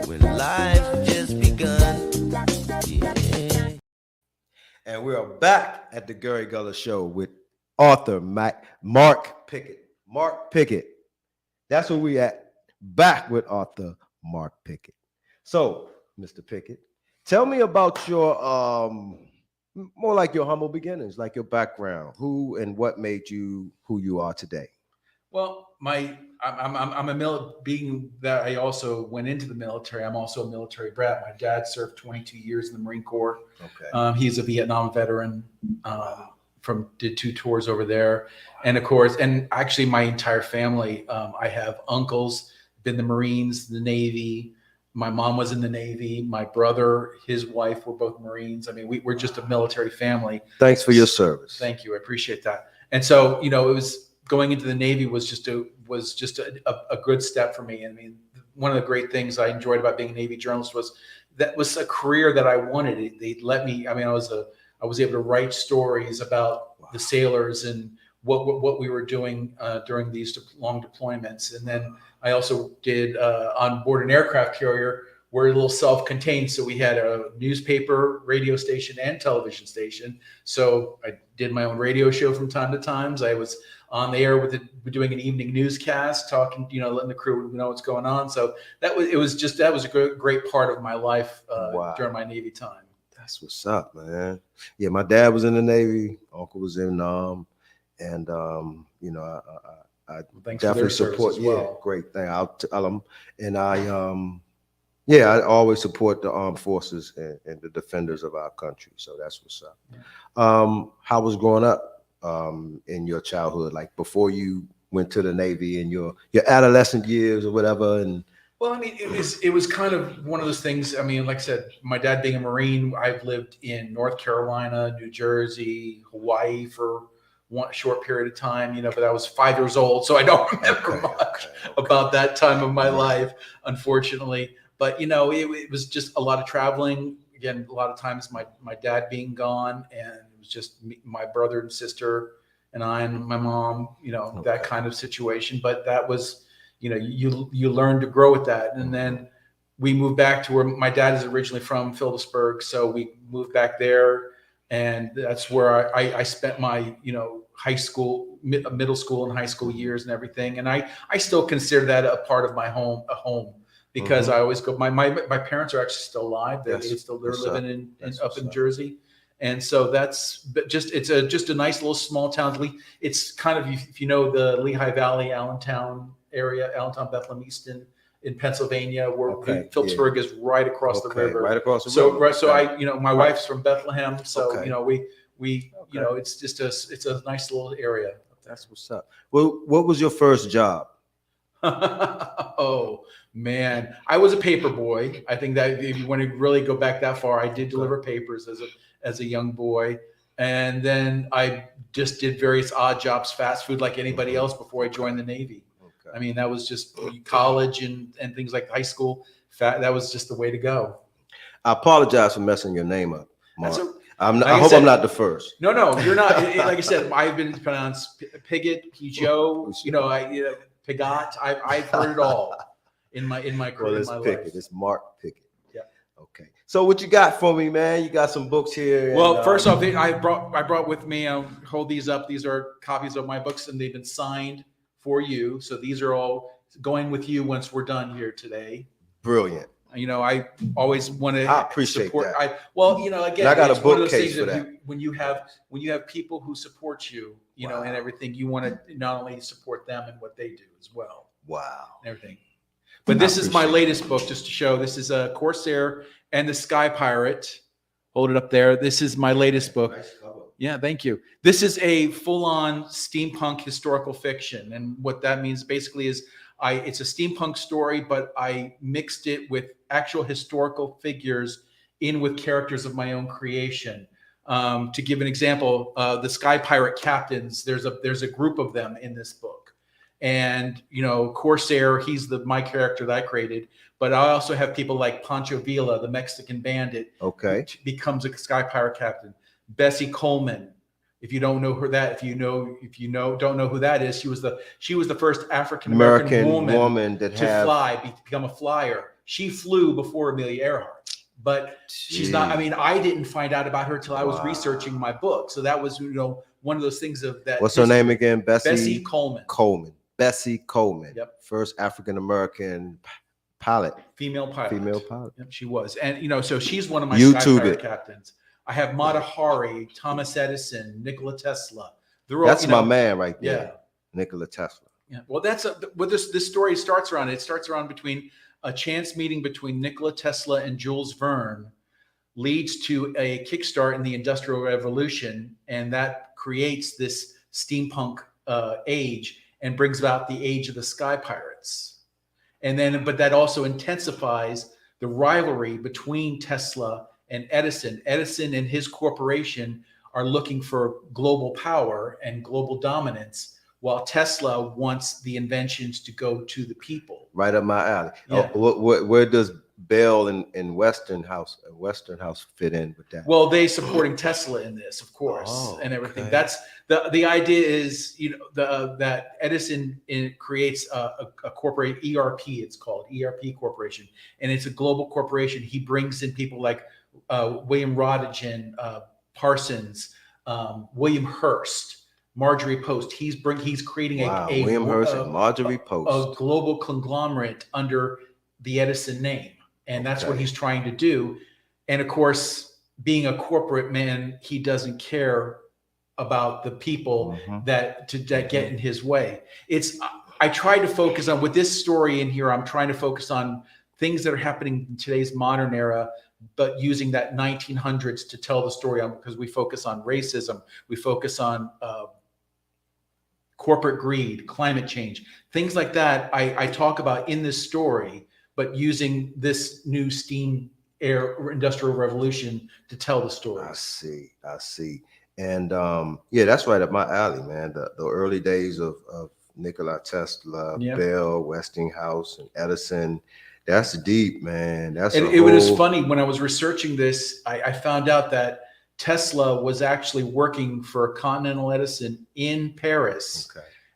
when life just begun. Yeah. And we are back at the Gary Gullah Show with author Mark Pigott. Mark Pigott. That's where we at. Back with author Mark Pigott. So, Mr. Pigott, tell me about your more like your humble beginnings, like your background. Who and what made you who you are today? Well, being that I also went into the military. I'm also a military brat. My dad served 22 years in the Marine Corps. Okay. He's a Vietnam veteran. Did 2 tours over there, and of course, and actually my entire family. I have uncles, been the Marines, the Navy. My mom was in the Navy. My brother, his wife were both Marines. I mean, we're just a military family. Thanks for your service. Thank you. I appreciate that. And so, it was going into the Navy was just a good step for me. I mean, one of the great things I enjoyed about being a Navy journalist was that was a career that I wanted. They let me. I mean, I was able to write stories about the sailors and what we were doing during these long deployments. And then I also did on board an aircraft carrier. We're a little self-contained, so we had a newspaper, radio station, and television station. So I did my own radio show from time to time. I was on the air doing an evening newscast, talking, letting the crew know what's going on. So that was a great part of my life during my Navy time. That's what's up, man. Yeah, my dad was in the Navy. Uncle was in and I definitely support. As well. Yeah, great thing. I'll tell them, and I always support the armed forces and the defenders of our country. So that's what's up. Yeah. How was growing up in your childhood, like before you went to the Navy and your adolescent years or whatever? And well, I mean, it was kind of one of those things. I mean, like I said, my dad being a Marine, I've lived in North Carolina, New Jersey, Hawaii for one short period of time, but I was 5 years old, so I don't remember much about that time of my life, unfortunately. But it was just a lot of traveling. Again, a lot of times my dad being gone, and it was just me, my brother and sister, and I and my mom. That kind of situation. But that was, you learn to grow with that. And then we moved back to where my dad is originally from, Phillipsburg, so we moved back there. And that's where I spent my, high school, middle school and high school years and everything. And I still consider that a part of my home, because I always go, my parents are actually still alive. They're living up in Jersey. And so it's just a nice little small town. It's kind of, if you know the Lehigh Valley, Allentown area, Allentown, Bethlehem, Easton, in Pennsylvania, where Phillipsburg is right across the river. Right across the river. So my wife's from Bethlehem, so it's a nice little area. That's what's up. Well, what was your first job? Oh man, I was a paper boy. I think that if you want to really go back that far, I did deliver papers as a young boy, and then I just did various odd jobs, fast food, like anybody else before I joined the Navy. I mean, that was just college and things like high school. That was just the way to go. I apologize for messing your name up, Mark. I hope I'm not the first. No, you're not. Like I said, I've been pronounced Pigott, Pijot, Pigott. I've heard it all in my career. Well, it's Pigott. Life. It's Mark Pigott. Yeah. Okay. So what you got for me, man? You got some books here. Well, first off, I brought with me. I'll hold these up. These are copies of my books, and they've been signed for you. So these are all going with you once we're done here today. Brilliant. I always want to. I appreciate support. that. Again, I got a bookcase for that. When you have people who support you, and everything, you want to not only support them and what they do as well. Wow. And everything. But this is my latest book, just to show. This is a Corsair and the Sky Pirate. Hold it up there. This is my latest book. Nice cover. Yeah, thank you. This is a full-on steampunk historical fiction, and what that means basically is it's a steampunk story, but I mixed it with actual historical figures in with characters of my own creation. To give an example, the Sky Pirate captains. There's a group of them in this book, and Corsair. He's my character that I created, but I also have people like Pancho Villa, the Mexican bandit, Okay. who becomes a Sky Pirate captain. Bessie Coleman. If you don't know her, don't know who that is, she was the first African American woman that to become a flyer. She flew before Amelia Earhart, but she's not. I mean, I didn't find out about her till I was researching my book. So that was one of those things of that. What's her name again? Bessie Coleman. Bessie Coleman. Yep. First African American pilot. Female pilot. Yep, she was, and so she's one of my YouTube Sky Pirate captains. I have Mata Hari, Thomas Edison, Nikola Tesla. That's my man right there. Yeah. Nikola Tesla. Yeah. Well, that's what this story starts around. It starts around between a chance meeting between Nikola Tesla and Jules Verne leads to a kickstart in the Industrial Revolution, and that creates this steampunk age and brings about the age of the Sky Pirates. And then, but that also intensifies the rivalry between Tesla and Edison. Edison and his corporation are looking for global power and global dominance, while Tesla wants the inventions to go to the people. Right up my alley. Yeah. Where does Bell and Westinghouse fit in with that? Well, they supporting Tesla in this, of course, and everything. Okay. That's the idea is that Edison creates a corporate ERP. It's called ERP Corporation, and it's a global corporation. He brings in people like William Rodigan, Parsons, William Hearst, Marjorie Post. He's creating a William Hearst and Marjorie Post, a global conglomerate under the Edison name, and that's what he's trying to do. And of course, being a corporate man, he doesn't care about the people that get in his way. I try to focus on, with this story in here, I'm trying to focus on things that are happening in today's modern era, but using that 1900s to tell the story on, because we focus on racism, we focus on corporate greed, climate change, things like that. I talk about in this story, but using this new steam industrial revolution to tell the story. I see. And that's right up my alley, man. The early days of Nikola Tesla, Bell, Westinghouse, and Edison. That's deep, man. It was funny when I was researching this. I found out that Tesla was actually working for Continental Edison in Paris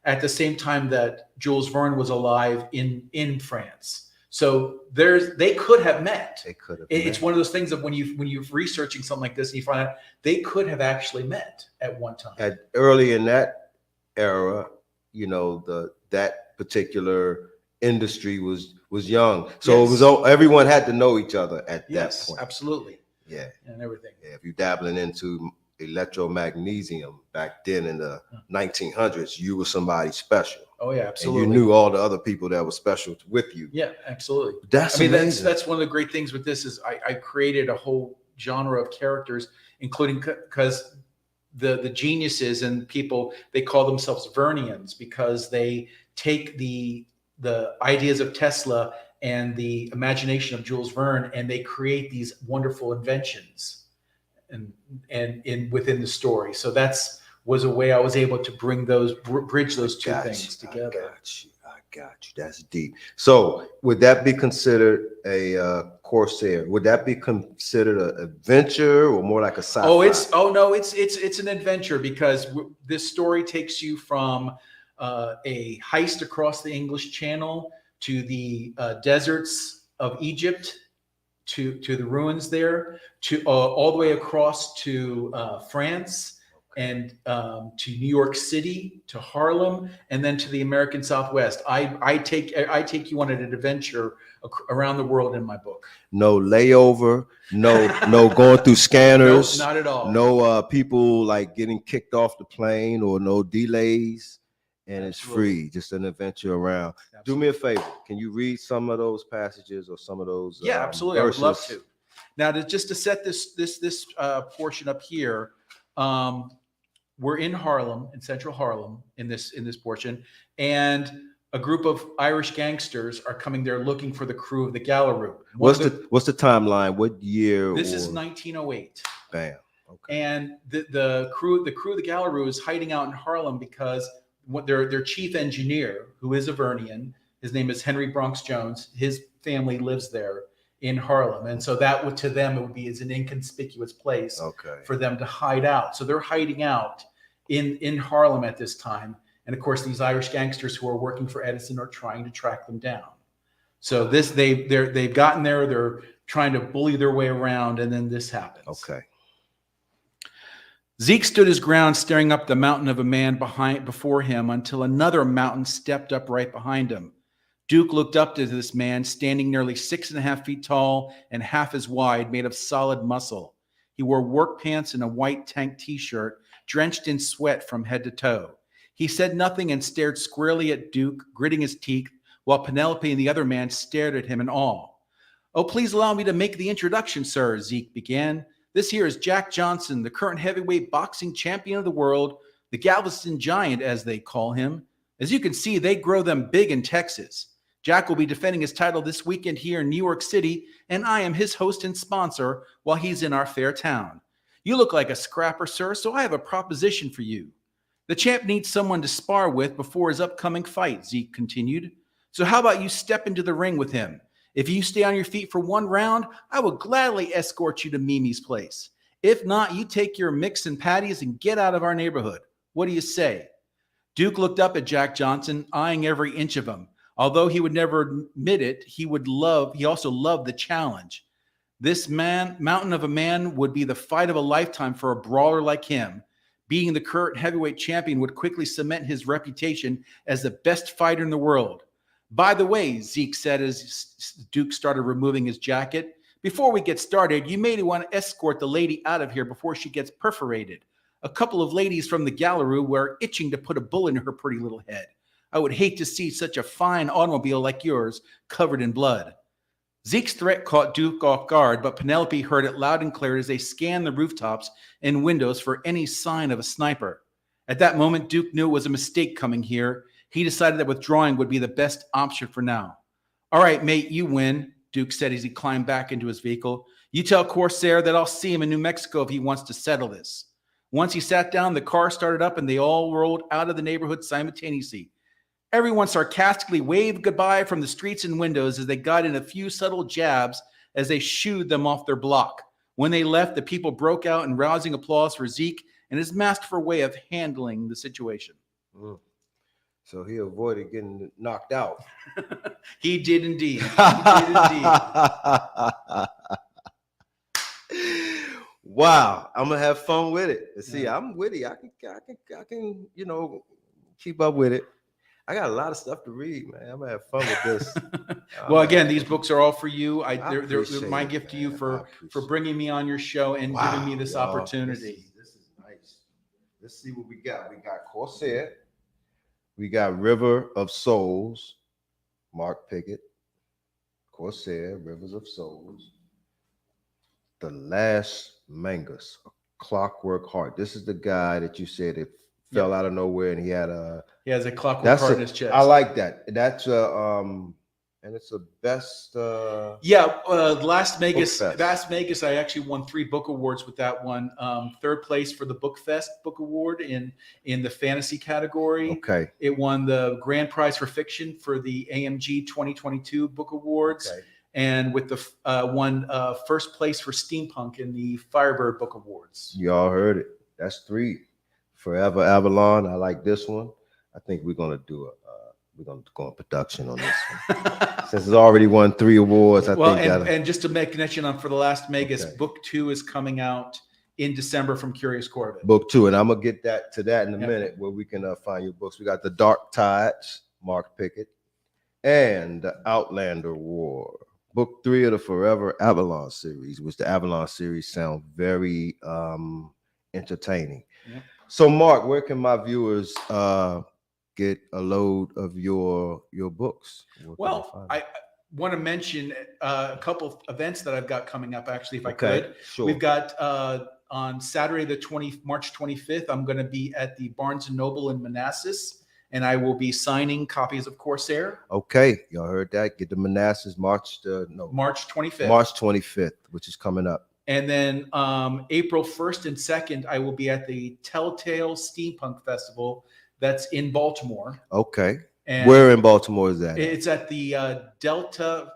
at the same time that Jules Verne was alive in France. So they could have met. It's one of those things of when you're researching something like this and you find out they could have actually met at one time. Early in that era, that particular industry was young, so it was everyone had to know each other at that point. Absolutely. Yeah, and everything. Yeah, if you're dabbling into electromagnesium back then in the 1900s, you were somebody special. Oh yeah, absolutely. And you knew all the other people that were special with you. Yeah, absolutely. That's amazing. That's one of the great things with this is I created a whole genre of characters, including because the geniuses and people, they call themselves Vernians because they take the ideas of Tesla and the imagination of Jules Verne and they create these wonderful inventions and within the story. So was a way I was able to bridge those two things together. I got you. That's deep. So would that be considered a Corsair? Would that be considered an adventure or more like a sci-fi? It's an adventure because this story takes you from a heist across the English Channel to the deserts of Egypt, to the ruins there, to all the way across to France, and to New York City, to Harlem, and then to the American Southwest. I take you on an adventure around the world in my book. No layover, no going through scanners. No, not at all. No people like getting kicked off the plane or no delays. And it's free, just an adventure around. Absolutely. Do me a favor. Can you read some of those passages or some of those? Yeah, absolutely. Verses? I would love to. Now, just to set this portion up here, We're in Harlem, in central Harlem, in this portion, and a group of Irish gangsters are coming there looking for the crew of the Gallaroo. What's the timeline? What year? This is 1908. Bam. Okay. And the crew of the Gallaroo is hiding out in Harlem because their chief engineer, who is a Vernian, his name is Henry Bronx Jones. His family lives there in Harlem, and so that would, to them, it would be as an inconspicuous place for them to hide out. So they're hiding out in Harlem at this time, and of course these Irish gangsters who are working for Edison are trying to track them down. So they've gotten there. They're trying to bully their way around, and then this happens. Okay. Zeke stood his ground, staring up the mountain of a man before him until another mountain stepped up right behind him. Duke looked up to this man, standing nearly 6.5 feet tall and half as wide, made of solid muscle. He wore work pants and a white tank t-shirt, drenched in sweat from head to toe. He said nothing and stared squarely at Duke, gritting his teeth, while Penelope and the other man stared at him in awe. "Oh, please allow me to make the introduction, sir," Zeke began. "This here is Jack Johnson, the current heavyweight boxing champion of the world, the Galveston Giant, as they call him. As you can see, they grow them big in Texas. Jack will be defending his title this weekend here in New York City, and I am his host and sponsor while he's in our fair town. You look like a scrapper, sir, so I have a proposition for you. The champ needs someone to spar with before his upcoming fight," Zeke continued. "So how about you step into the ring with him? If you stay on your feet for one round, I will gladly escort you to Mimi's place. If not, you take your mix and patties and get out of our neighborhood. What do you say?" Duke looked up at Jack Johnson, eyeing every inch of him. Although he would never admit it, he also loved the challenge. This mountain of a man would be the fight of a lifetime for a brawler like him. Being the current heavyweight champion would quickly cement his reputation as the best fighter in the world. "By the way," Zeke said as Duke started removing his jacket, "before we get started, you may want to escort the lady out of here before she gets perforated. A couple of ladies from the Gallaroo were itching to put a bullet in her pretty little head. I would hate to see such a fine automobile like yours covered in blood." Zeke's threat caught Duke off guard, but Penelope heard it loud and clear as they scanned the rooftops and windows for any sign of a sniper. At that moment, Duke knew it was a mistake coming here. He decided that withdrawing would be the best option for now. "All right, mate, you win," Duke said as he climbed back into his vehicle. "You tell Corsair that I'll see him in New Mexico if he wants to settle this." Once he sat down, the car started up and they all rolled out of the neighborhood simultaneously. Everyone sarcastically waved goodbye from the streets and windows as they got in a few subtle jabs as they shooed them off their block. When they left, the people broke out in rousing applause for Zeke and his masterful way of handling the situation. So he avoided getting knocked out. He did indeed. He did indeed. Wow, I'm gonna have fun with it. See, I'm witty. I can, keep up with it. I got a lot of stuff to read, man. I'm gonna have fun with this. Well, again, these books are all for you. They're my appreciate gift it, to you man. for bringing me on your show and giving me this y'all. opportunity. This is nice. Let's see what we got. We got Corsair. We got River of Souls, Mark Pigott. Corsair, Rivers of Souls. The Last Mangus, Clockwork Heart. This is the guy that you said it fell out of nowhere and he had a. He has a clockwork heart in his chest. I like that. That's and it's a best. Las Vegas. Book Fest. Las Vegas. I actually won 3 book awards with that one. Third place for the Book Fest book award in the fantasy category. Okay. It won the grand prize for fiction for the AMG 2022 book awards. Okay. And with the won first place for steampunk in the Firebird book awards. Y'all heard it. That's 3. Forever Avalon. I like this one. I think we're gonna do we're gonna go in production on this one. Since it's already won 3 awards, I think. And just to make connection on for the Last Vegas, Okay. book 2 is coming out in December from Curious Corbett. Book 2, and I'm gonna get to that in a Yep. minute, where we can find your books. We got The Dark Tides, Mark Pigott, and The Outlander War. Book 3 of the Forever Avalon series, which the Avalon series sound very entertaining. Yep. So, Mark, where can my viewers get a load of your books? Where can they Well, find I them? want to mention a couple of events that I've got coming up, actually, if I Okay, could. sure. We've got on Saturday, March 25th, I'm going to be at the Barnes & Noble in Manassas, and I will be signing copies of Corsair. Okay, y'all heard that. Get the Manassas March 25th. March 25th, which is coming up. And then April 1st and 2nd, I will be at the Telltale Steampunk Festival. That's in Baltimore. Okay. And where in Baltimore is that? It's at the Delta.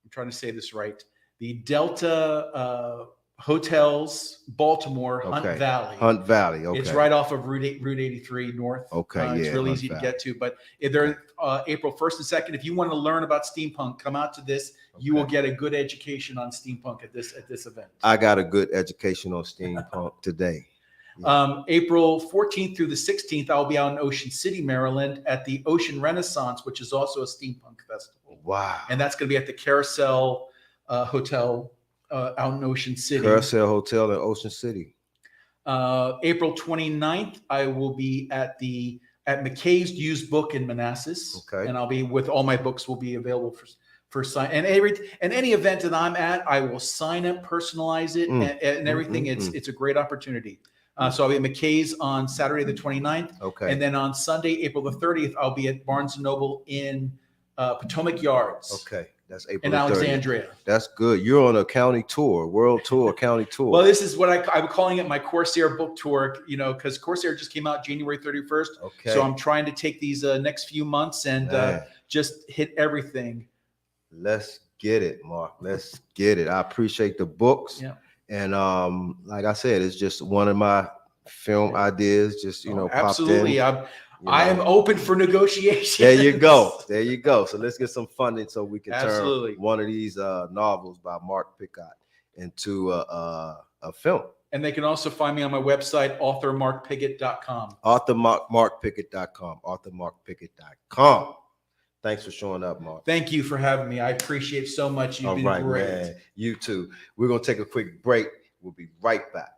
I'm trying to say this right. The Delta Hotels, Baltimore, Hunt Valley. Hunt Valley. Okay. It's right off of Route 83 North. Okay. It's really Hunt easy Valley. to get to. But if they're April 1st and 2nd, if you want to learn about steampunk, come out to this. You will get a good education on steampunk at this event. I got a good education on steampunk today. April 14th through the 16th, I'll be out in Ocean City, Maryland at the Ocean Renaissance, which is also a steampunk festival. Wow. And that's going to be at the Carousel Hotel out in Ocean City. Carousel Hotel in Ocean City. April 29th, I will be at McKay's Used Book in Manassas. Okay. And I'll be with all my books will be available for sign. And any event that I'm at, I will sign it, personalize it, and everything. It's a great opportunity. So I'll be at McKay's on Saturday the 29th. Okay. And then on Sunday, April the 30th, I'll be at Barnes & Noble in Potomac Yards. Okay. That's April In the 30th. Alexandria. That's good. You're on a county tour, world tour, county tour. Well, this is what I'm calling it my Corsair book tour, because Corsair just came out January 31st. Okay. So I'm trying to take these next few months and just hit everything. Let's get it, Mark. Let's get it. I appreciate the books. Yeah. And like I said, it's just one of my film ideas. Just Absolutely. popped in. I am open for negotiation. There you go. There you go. So let's get some funding so we can Absolutely. turn one of these novels by Mark Pigott into a film. And they can also find me on my website, authormarkpigott.com. authormarkpigott.com. authormarkpigott.com. Thanks for showing up, Mark. Thank you for having me. I appreciate so much. You've been great. Man. You too. We're going to take a quick break. We'll be right back.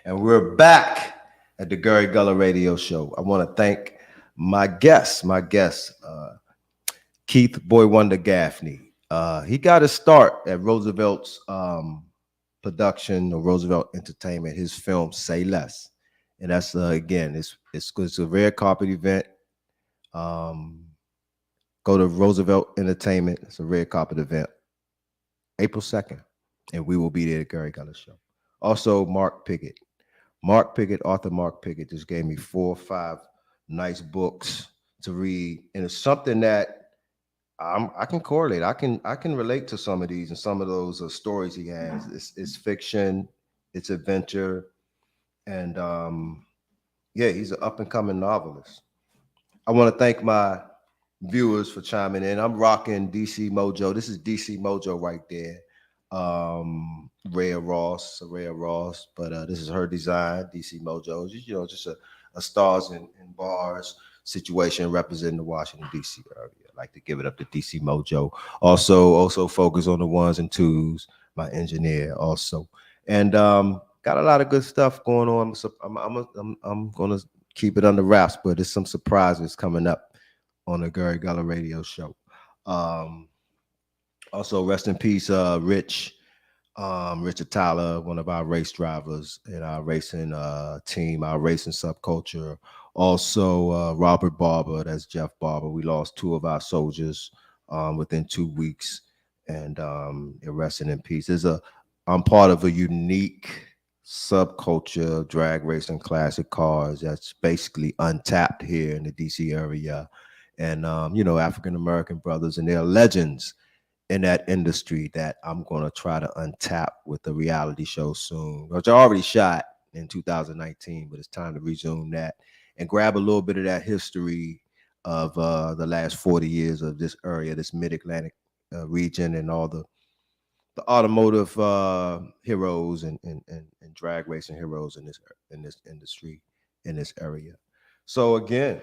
And we're back at the Gary Gullah Radio Show. I want to thank my guest, Keith Boy Wonder Gaffney. He got his start at Roosevelt's production or Roosevelt Entertainment, his film Say Less. And that's again, it's a rare carpet event. Go to Roosevelt Entertainment. It's a red carpet event, April 2nd, and we will be there at Gary Gullah Show. Also, Mark Pigott, author Mark Pigott, just gave me 4 or 5 nice books to read, and it's something that I can correlate. I can relate to some of these and some of those stories he has. It's fiction, it's adventure, and yeah, he's an up and coming novelist. I want to thank my viewers for chiming in. I'm rocking DC Mojo. This is DC Mojo right there. Rhea Ross, but this is her design, DC Mojo. Just a stars in bars situation representing the Washington DC area. I like to give it up to DC Mojo. Also focus on the 1s and 2s. My engineer also, and got a lot of good stuff going on. I'm gonna keep it under wraps, but there's some surprises coming up on the Gary Gullah Radio Show. Also, rest in peace, Richard Tyler, one of our race drivers in our racing team, our racing subculture. Also, Robert Barber, that's Jeff Barber. We lost 2 of our soldiers within 2 weeks, and resting in peace. I'm part of a unique subculture of drag racing classic cars that's basically untapped here in the DC area. And, African American brothers, and they're legends in that industry that I'm going to try to untap with the reality show soon, which I already shot in 2019, but it's time to resume that and grab a little bit of that history of the last 40 years of this area, this mid-Atlantic region, and all the automotive heroes and drag racing heroes in this industry, in this area. So again,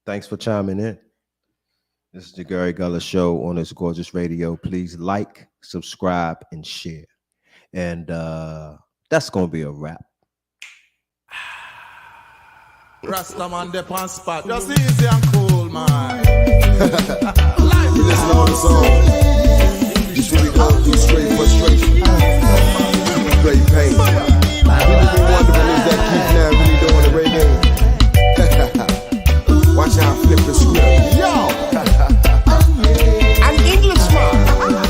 thanks for chiming in. This is the Gary Gullah Show on this gorgeous radio. Please like, subscribe, and share. And that's going to be a wrap. Rastaman dep on spot. Just easy and cool, man. Listen on the song. It's really hot, too straight frustration.